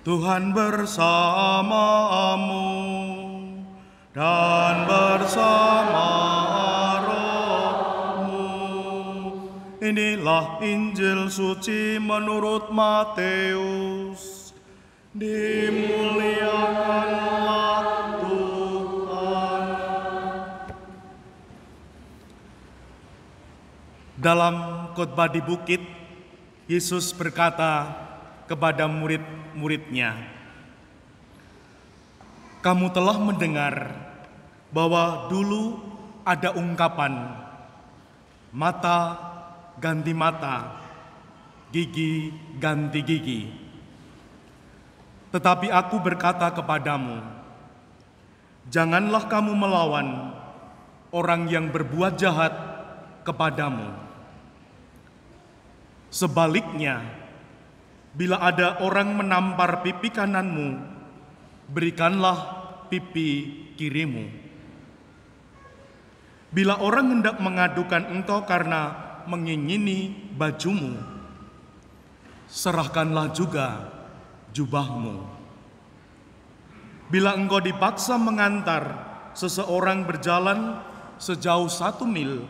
Tuhan bersamamu dan bersama rohmu. Inilah Injil suci menurut Matius. Dimuliakanlah Tuhan. Dalam khotbah di bukit, Yesus berkata kepada murid-muridnya, "Kamu telah mendengar bahwa dulu ada ungkapan, mata ganti mata, gigi ganti gigi. Tetapi aku berkata kepadamu, janganlah kamu melawan orang yang berbuat jahat kepadamu. Sebaliknya, bila ada orang menampar pipi kananmu, berikanlah pipi kirimu. Bila orang hendak mengadukan engkau karena mengingini bajumu, serahkanlah juga jubahmu. Bila engkau dipaksa mengantar seseorang berjalan sejauh 1 mil,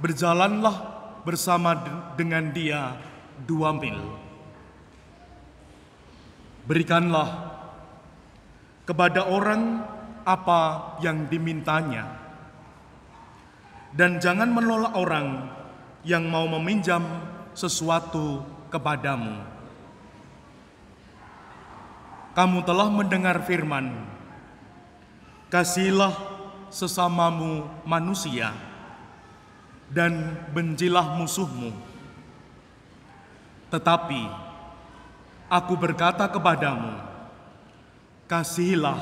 berjalanlah bersama dengan dia 2 mil. Berikanlah kepada orang apa yang dimintanya, dan jangan menolak orang yang mau meminjam sesuatu kepadamu. Kamu telah mendengar firman, kasihilah sesamamu manusia, dan bencilah musuhmu. Tetapi aku berkata kepadamu, kasihilah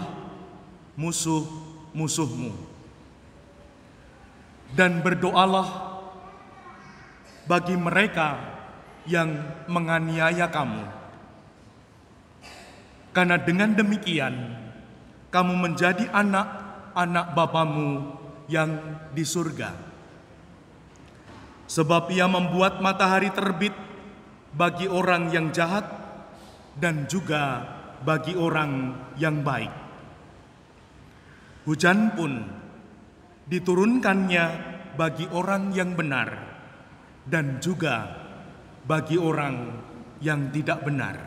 musuh-musuhmu, dan berdoalah bagi mereka yang menganiaya kamu. Karena dengan demikian, kamu menjadi anak-anak Bapamu yang di surga. Sebab Ia membuat matahari terbit bagi orang yang jahat dan juga bagi orang yang baik. Hujan pun diturunkannya bagi orang yang benar dan juga bagi orang yang tidak benar.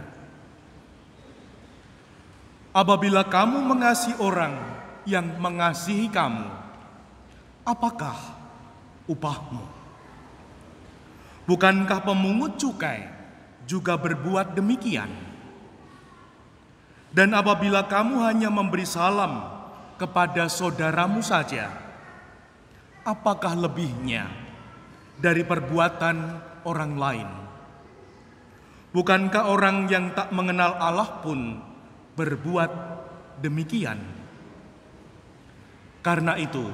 Apabila kamu mengasihi orang yang mengasihi kamu, apakah upahmu? Bukankah pemungut cukai juga berbuat demikian? Dan apabila kamu hanya memberi salam kepada saudaramu saja, apakah lebihnya dari perbuatan orang lain? Bukankah orang yang tak mengenal Allah pun berbuat demikian? Karena itu,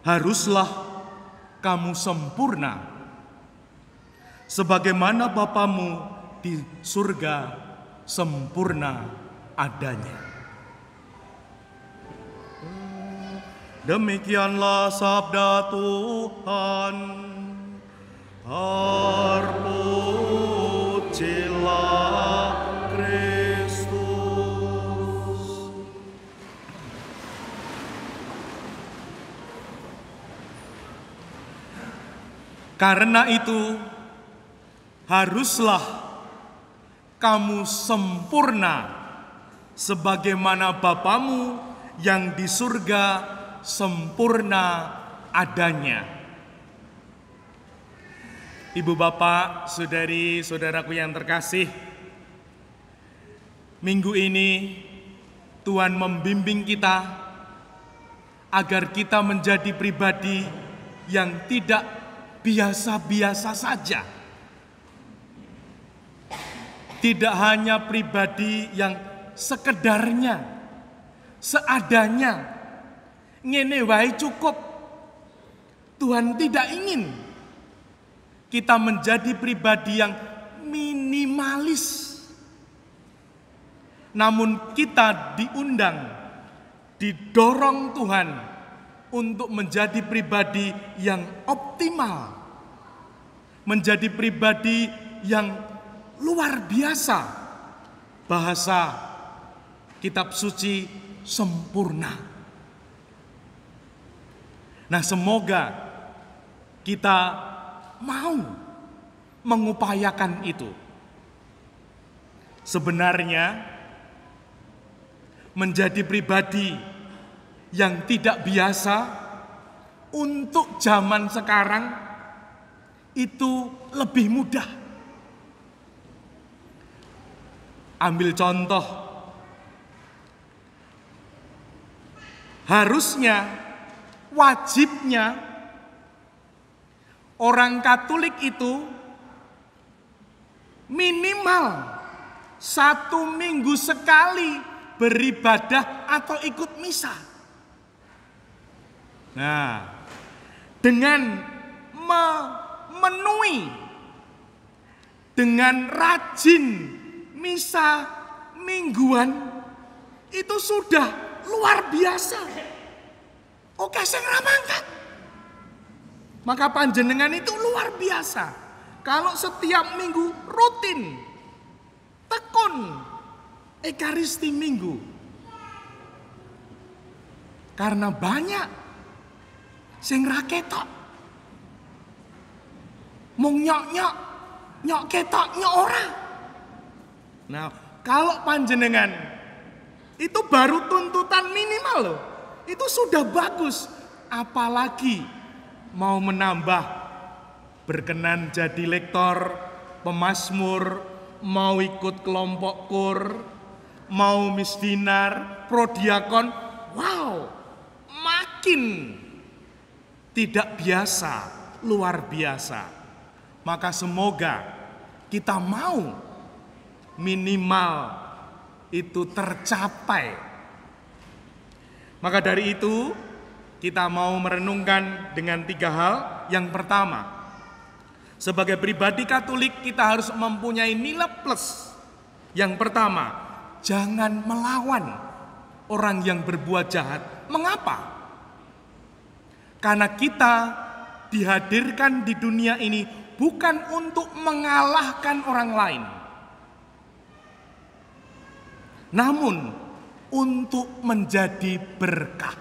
haruslah kamu sempurna, sebagaimana Bapamu di surga sempurna adanya. Demikianlah sabda Tuhan. Terpujilah Kristus. Karena itu, haruslah kamu sempurna sebagaimana Bapamu yang di surga sempurna adanya. Ibu bapak, saudari saudaraku yang terkasih, minggu ini Tuhan membimbing kita agar kita menjadi pribadi yang tidak biasa-biasa saja. Tidak hanya pribadi yang sekedarnya, seadanya, ngene wae cukup. Tuhan tidak ingin kita menjadi pribadi yang minimalis. Namun kita diundang, didorong Tuhan untuk menjadi pribadi yang optimal, menjadi pribadi yang luar biasa bahasa kitab suci sempurna. Nah, semoga kita mau mengupayakan itu. Sebenarnya menjadi pribadi yang tidak biasa untuk zaman sekarang itu lebih mudah. Ambil contoh, harusnya, wajibnya orang Katolik itu minimal 1 minggu sekali beribadah atau ikut misa. Nah, dengan memenuhi, dengan rajin misa mingguan, itu sudah luar biasa. Oke, sing ramangkat. Maka panjenengan itu luar biasa. Kalau setiap minggu rutin tekun Ekaristi Minggu. Karena banyak sing ra ketok. Mung nyok ketok nyok ora. Nah, kalau panjenengan itu baru tuntutan minimal loh. Itu sudah bagus. Apalagi mau menambah, berkenan jadi lektor, pemazmur, mau ikut kelompok kur, mau misdinar, prodiakon, wow, makin tidak biasa, luar biasa. Maka semoga kita mau minimal itu tercapai. Maka dari itu kita mau merenungkan dengan 3 hal. Yang pertama, sebagai pribadi Katolik kita harus mempunyai nilai plus. Yang pertama, jangan melawan orang yang berbuat jahat. Mengapa? Karena kita dihadirkan di dunia ini bukan untuk mengalahkan orang lain, namun untuk menjadi berkah.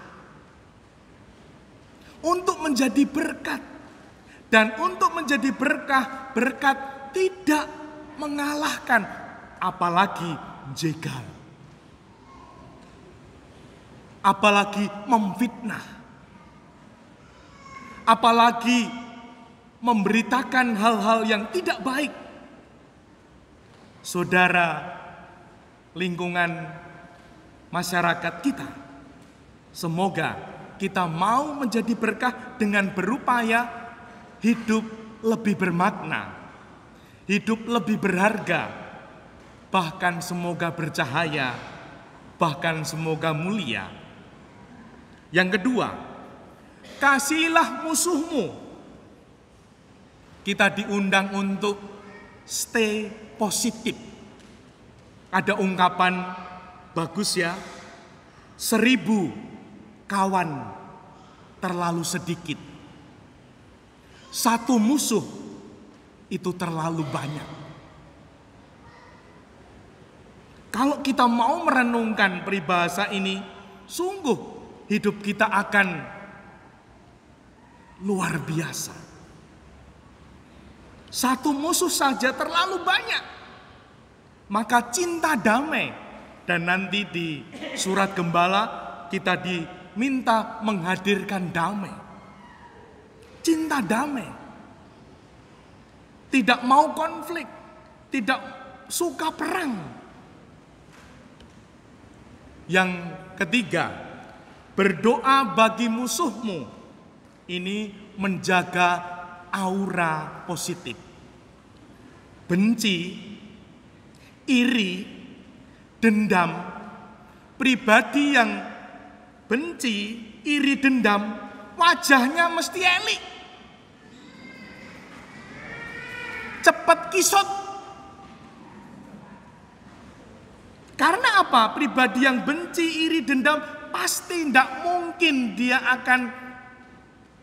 Untuk menjadi berkat. Dan untuk menjadi berkah, berkat tidak mengalahkan, apalagi jegal, apalagi memfitnah, apalagi memberitakan hal-hal yang tidak baik. Saudara, lingkungan masyarakat kita, semoga kita mau menjadi berkah dengan berupaya hidup lebih bermakna, hidup lebih berharga, bahkan semoga bercahaya, bahkan semoga mulia. Yang kedua, kasihilah musuhmu. Kita diundang untuk stay positif. Ada ungkapan bagus ya, 1000 kawan terlalu sedikit. 1 musuh itu terlalu banyak. Kalau kita mau merenungkan peribahasa ini, sungguh hidup kita akan luar biasa. 1 musuh saja terlalu banyak. Maka cinta damai. Dan nanti di surat gembala kita diminta menghadirkan damai. Cinta damai. Tidak mau konflik. Tidak suka perang. Yang ketiga, berdoa bagi musuhmu. Ini menjaga aura positif. Benci, iri, dendam. Pribadi yang benci, iri, dendam, wajahnya mesti elik. Cepat kisut. Karena apa? Pribadi yang benci, iri, dendam pasti tidak mungkin dia akan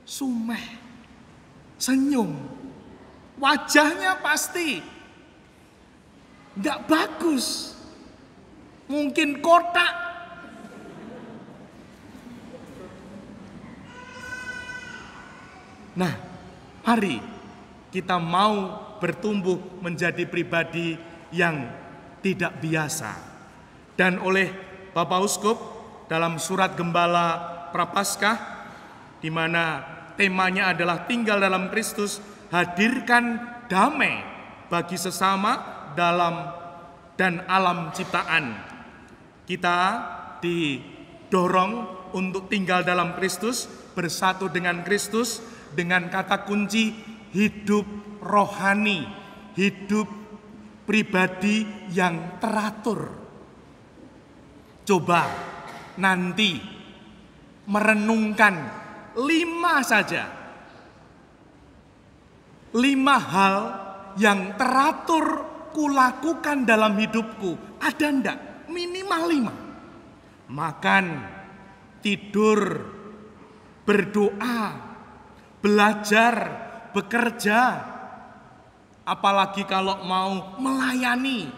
sumeh, senyum. Wajahnya pasti tidak bagus. mungkin kotak. Nah, mari kita mau bertumbuh menjadi pribadi yang tidak biasa. Dan oleh Bapak Uskup dalam surat Gembala Prapaskah, di mana temanya adalah tinggal dalam Kristus, hadirkan damai bagi sesama dalam dan alam ciptaan. Kita didorong untuk tinggal dalam Kristus, bersatu dengan Kristus, dengan kata kunci hidup rohani, hidup pribadi yang teratur. Coba nanti merenungkan 5 saja, 5 hal yang teratur kulakukan dalam hidupku. Ada enggak? Minimal 5. Makan, tidur, berdoa, belajar, bekerja, apalagi kalau mau melayani,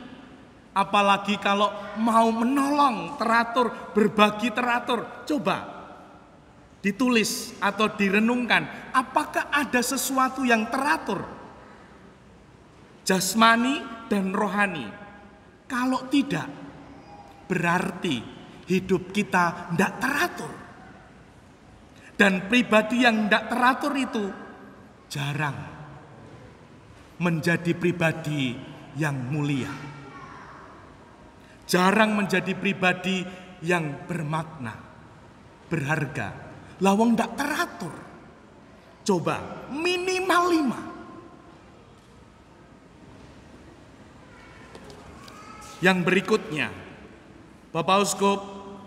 apalagi kalau mau menolong, teratur, berbagi teratur. Coba ditulis atau direnungkan, apakah ada sesuatu yang teratur? Jasmani dan rohani. Kalau tidak, berarti hidup kita tidak teratur. Dan pribadi yang tidak teratur itu jarang menjadi pribadi yang mulia. Jarang menjadi pribadi yang bermakna, berharga. Lawang tidak teratur. Coba minimal 5. Yang berikutnya, Bapak Uskup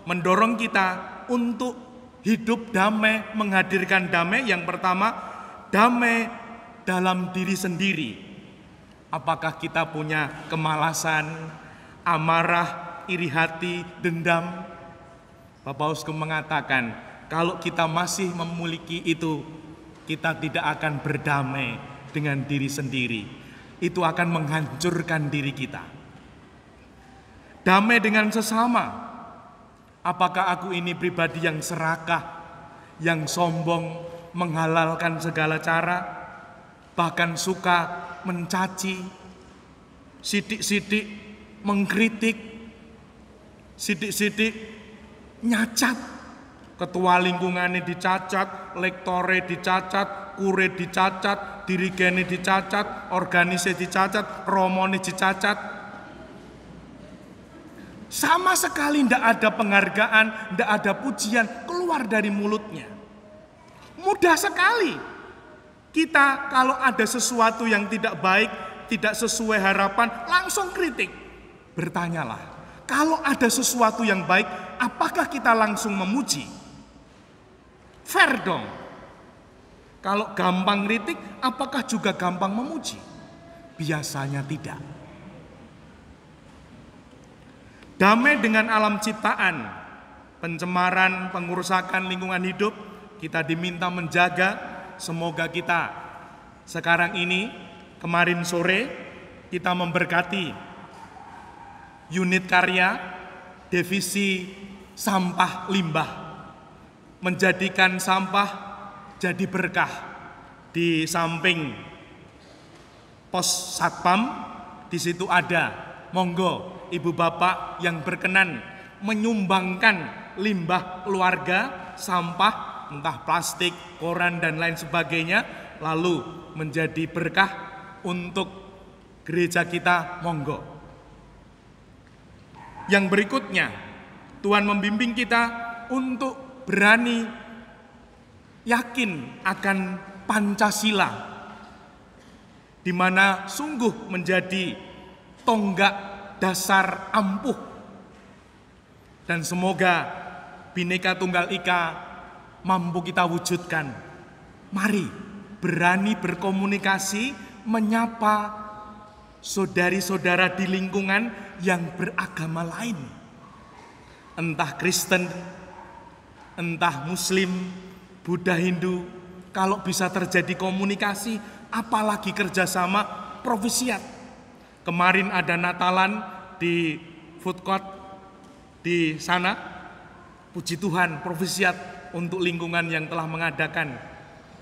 mendorong kita untuk hidup damai, menghadirkan damai. Yang pertama, damai dalam diri sendiri. Apakah kita punya kemalasan, amarah, iri hati, dendam? Bapak Uskup mengatakan, kalau kita masih memiliki itu, kita tidak akan berdamai dengan diri sendiri. Itu akan menghancurkan diri kita. Damai dengan sesama. Apakah aku ini pribadi yang serakah, yang sombong, menghalalkan segala cara, bahkan suka mencaci, sidik-sidik mengkritik, sidik-sidik nyacat, ketua lingkungannya dicacat, lektore dicacat, kure dicacat, dirigene dicacat, organisasi dicacat, romone dicacat. Sama sekali tidak ada penghargaan, tidak ada pujian keluar dari mulutnya. Mudah sekali kita kalau ada sesuatu yang tidak baik, tidak sesuai harapan, langsung kritik. Bertanyalah, kalau ada sesuatu yang baik, apakah kita langsung memuji? Fair dong. Kalau gampang kritik, apakah juga gampang memuji? Biasanya tidak. Damai dengan alam ciptaan, pencemaran, pengurusakan lingkungan hidup, kita diminta menjaga. Semoga kita sekarang ini, kemarin sore, kita memberkati unit karya divisi sampah limbah, menjadikan sampah jadi berkah. Di samping pos satpam, di situ ada, monggo ibu bapak yang berkenan menyumbangkan limbah keluarga, sampah, entah plastik, koran dan lain sebagainya, lalu menjadi berkah untuk gereja kita, monggo. Yang berikutnya, Tuhan membimbing kita untuk berani yakin akan Pancasila, di mana sungguh menjadi tonggak dasar ampuh. Dan semoga Bhinneka Tunggal Ika mampu kita wujudkan. Mari berani berkomunikasi, menyapa saudari-saudara di lingkungan yang beragama lain. Entah Kristen, entah Muslim, Buddha, Hindu. Kalau bisa terjadi komunikasi, apalagi kerjasama, profesiat. Kemarin ada Natalan di food court di sana. Puji Tuhan, Provisiat untuk lingkungan yang telah mengadakan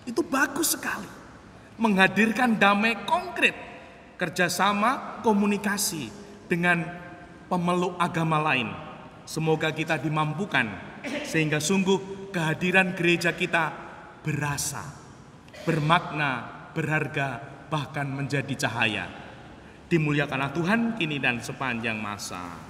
itu bagus sekali, menghadirkan damai konkret, kerjasama, komunikasi dengan pemeluk agama lain. Semoga kita dimampukan sehingga sungguh kehadiran gereja kita berasa, bermakna, berharga, bahkan menjadi cahaya. Dimuliakanlah Tuhan kini dan sepanjang masa.